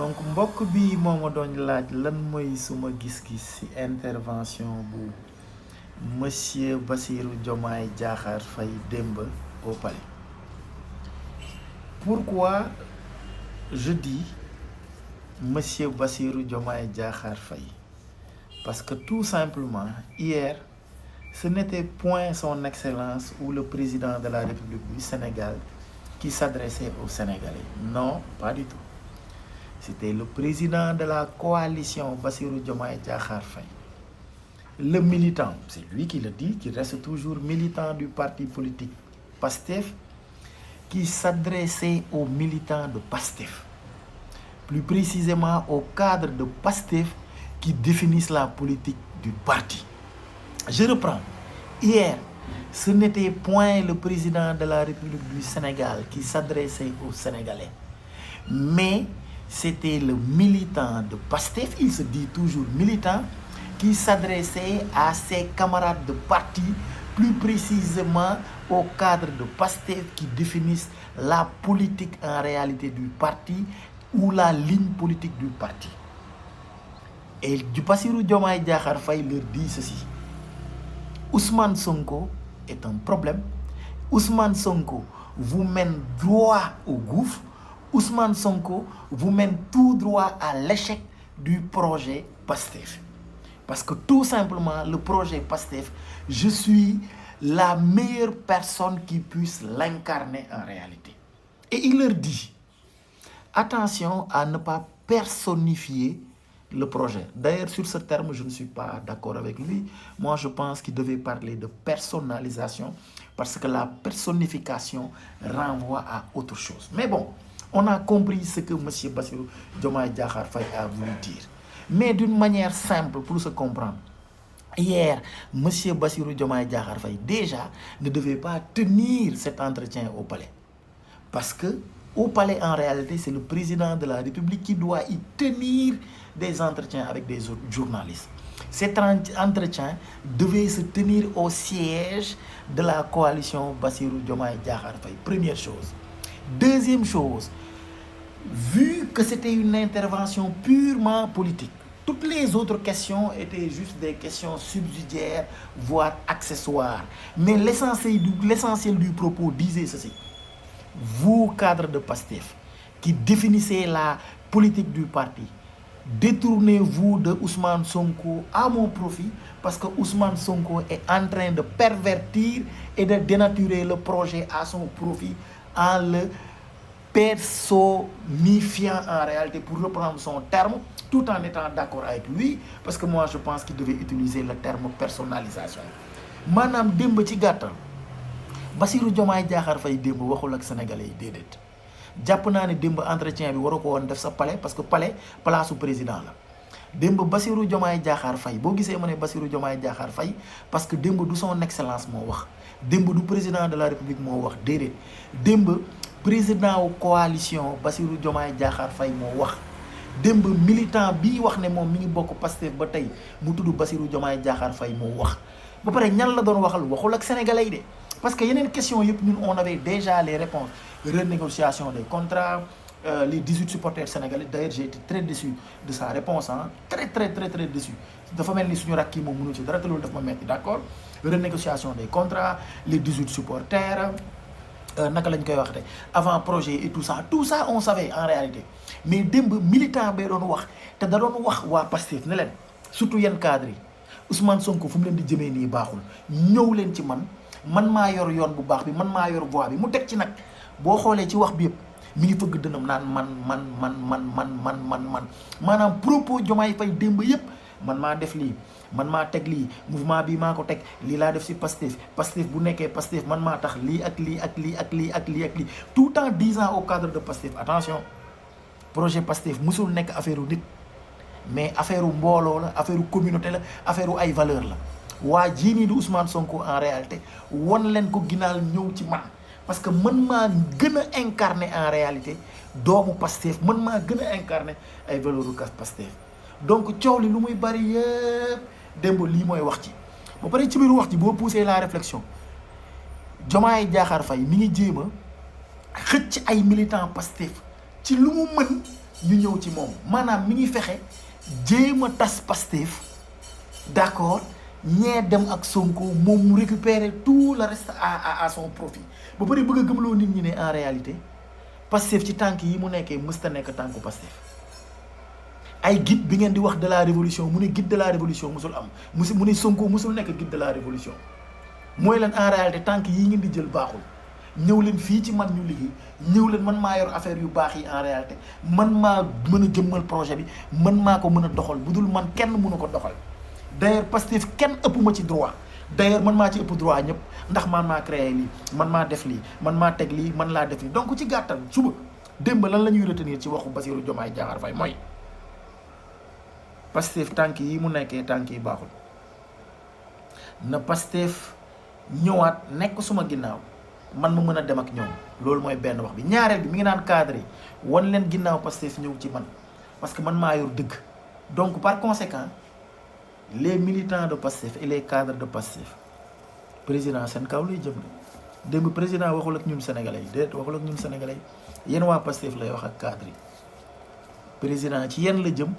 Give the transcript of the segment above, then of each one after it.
donc mbokk bi moo ma doon laaj lan mooy suma gis-gis ci intervention bu monsieur Bassirou Diomaye Diakhar Faye démb au palais. Pourquoi je dis monsieur Bassirou Diomaye Diakhar Faye? Parce que tout simplement, hier, ce n'était point son Excellence ou le président de la République du Sénégal qui s'adressait aux Sénégalais. Non, pas du tout. C'était le président de la coalition Bassirou Diomaye Diakhar Faye. Le militant, c'est lui qui le dit, qui reste toujours militant du parti politique PASTEF, qui s'adressait aux militants de PASTEF. Plus précisément aux cadres de PASTEF qui définissent la politique du parti. Je reprends. Hier, ce n'était point le président de la République du Sénégal qui s'adressait aux Sénégalais, mais c'était le militant de PASTEF, il se dit toujours militant, qui s'adressait à ses camarades de parti, plus précisément aux cadres de PASTEF qui définissent la politique en réalité du parti ou la ligne politique du parti. Et du Bassirou Diomaye Diakhar Faye leur dit ceci. Ousmane Sonko est un problème. Ousmane Sonko vous mène droit au gouffre. Ousmane Sonko vous mène tout droit à l'échec du projet PASTEF. Parce que tout simplement, le projet PASTEF, je suis la meilleure personne qui puisse l'incarner en réalité. Et il leur dit, attention à ne pas personnifier le projet. D'ailleurs, sur ce terme, je ne suis pas d'accord avec lui. Moi, je pense qu'il devait parler de personnalisation parce que la personnification renvoie à autre chose. Mais bon, on a compris ce que M. Bassirou Diomaye Diakhar Faye a voulu dire. Mais d'une manière simple pour se comprendre. Hier, M. Bassirou Diomaye Diakhar Faye déjà ne devait pas tenir cet entretien au palais. Parce que au palais, en réalité, c'est le président de la République qui doit y tenir des entretiens avec des journalistes. Cet entretien devait se tenir au siège de la coalition Bassirou Diomaye Diakhar Faye. Première chose. Deuxième chose, vu que c'était une intervention purement politique, toutes les autres questions étaient juste des questions subsidiaires, voire accessoires. Mais l'essentiel du propos disait ceci. Vous, cadres de PASTEF, qui définissez la politique du parti, détournez-vous de Ousmane Sonko à mon profit parce que Ousmane Sonko est en train de pervertir et de dénaturer le projet à son profit en le personnifiant en réalité, pour reprendre son terme, tout en étant d'accord avec lui, parce que moi je pense qu'il devait utiliser le terme personnalisation. Manam demb ci gattal Bassirou Diomaye Diakhar Faye demb waxul ak sénégalais yi déedéet. Jàpp naa ne démb entretien bi waroo ko woon def sa palais parce que palais place su président la. Démb Bassirou Diomaye Diakhar Faye boo gisee ma ne Bassirou Diomaye Diakhar Faye parce que démb du son excellence moo wax. Démb du président de la république moo wax déedéet. Démb président wu coalition Bassirou Diomaye Diakhar Faye moo wax. Démb militant bii wax ne moom mi ngi bokk Pastef ba tey mu tudd Bassirou Diomaye Diakhar Faye moo wax. Ba pare ñan la doon waxal waxul ak sénégalais yi de. Parce que yeneen question yëpp ñun on avait déjà les réponses. Renégociation des contrats, les 18 supporters sénégalais. D'ailleurs, j'ai été très déçu de sa réponse. Hein? Très déçu. Dafa mel ni suñu rakk yi moom mënu ci dara te loolu daf ma metti, d'accord. Renégociation des contrats, les 18 supporters, naka lañ koy wax de avant projet et tout ça on savait en réalité. Mais démb militant bee doon wax te da doon wax waa Pastef ne leen surtout yenn cadres yi Ousmane Sonko fu mu leen di jëmee nii baaxul ñëw leen ci man maa yor yoon bu baax bi man maa yor voix bi mu teg ci nag boo xoolee ci wax bi yëpp mi ngi fëgg dënam naan man maanaam propos Diomaye Faye démb yëpp man maa def lii man maa teg lii mouvement bi maa ko teg lii laa def si Pastef bu nekkee Pastef man maa tax lii ak lii tout en disant au cadre de Pastef attention projet Pastef musul nekk affaire u nit mais affaire u mbooloo la affaire u communauté la affaire u ay valeur la waa jii nii du Ousmane Sonko en réalité won leen ko ginaal ñëw ci man parce que man maa gën a incarner en réalité doomu Pastef man maa gën a incarner ay valeur u Pastef donc coow li lu muy bari yëpp démb lii mooy wax ci ba pare ci biir wax ci boo poussé la réflexion Diomaye Diakhar Faye mi ngi jéem a xëcc ay militants Pastef ci lu mu mën ñu ñëw ci moom maanaam mi ngi fexe jéem a tas Pastef d'accord ñee dem ak Sonko moom mu récupérer tout le reste à son profit ba pare bëgg a gëmloo nit ñi ne en réalité Pastef ci tànk yi mu nekkee mësta nekk tànku Pastef ay guide bi ngeen di wax de la révolution mu ne guide de la révolution musul am mu ne Sonko musul nekk guide de la révolution mooy leen en réalité tànk yi ngeen di jël baaxul ñëw leen fii ci man ñu liggéey ñëw leen man maa yor affaire yu baax yi en réalité man maa mën a jëmmal projet bi man maa ko mën a doxal bu dul man kenn mënu ko doxal d'ailleurs Pastef kenn ëpp ma ci droit d'ailleurs man maa ci ëpp droit ñëpp ndax man maa créé lii man maa def lii man maa teg lii man laa def lii donc ci gàttal suba démb lan la ñuy retenir ci waxu Bassirou Diomaye Diakhar Faye mooy Pastef tànk yi mu nekkee tànk yi baaxul na Pastef ñëwaat nekk suma ginnaaw man ma mën a dem ak ñoom loolu mooy benn wax bi ñaareel bi mi ngi naan cadre yi wan leen ginnaaw Pastef ñëw ci man parce que man maa yor dëgg donc par conséquent les militants de Pastef et les cadres de Pastef président seen kaw lay jëm démb président waxul ak ñun sénégalais yi déet waxul ak ñun sénégalais yi yéen waa Pastef lay wax ak cadre yi président ci yéen la jëm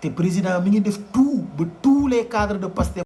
te président mi ngi def tout ba tous les cadres de Pastef